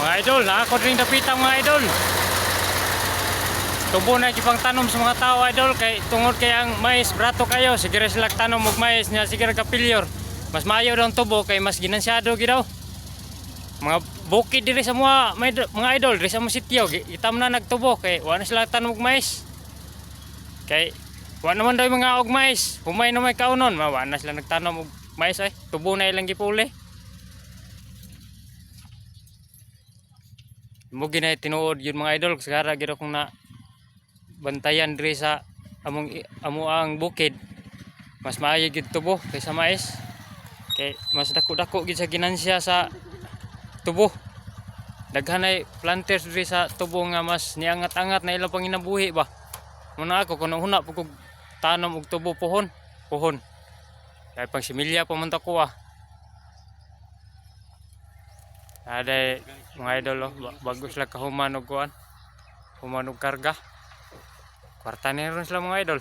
Mga idol, ako rin napita mga idol. Tubo na kipang tanom sa mga tao idol kay tungod kay ang mais brato kayo sige ra sila tanom og mais nya sige ra kapilyor. Mas maayo daw ang tubo kay mas ginansyado gid daw. Mga bukid diri sa mga idol diri sa mga sityo itam na nagtubo kay wa na sila tanom og mais. Kay wa naman daw mga og mais, humay na may kaunon, wa na sila nagtanom og mais ay tubo na ilang gipuli. Mo ginay tinuod yun mga idol sigara gid akong na bantayan diri sa amo ang bukid. Mas maayo gid tubo kaysa mais. Kay mas dako-dako gid sa ginansya sa tubo. Daghanay planters diri sa tubo nga mas niangat-angat na ilang panginabuhi ba. Muna ako kuno huna pug tanom og tubo pohon. Kay pang similya pa man ta ko ah. Ada mga idol bagus lang kahuman og kuan. Human og karga. Kwarta na ron sila mga idol.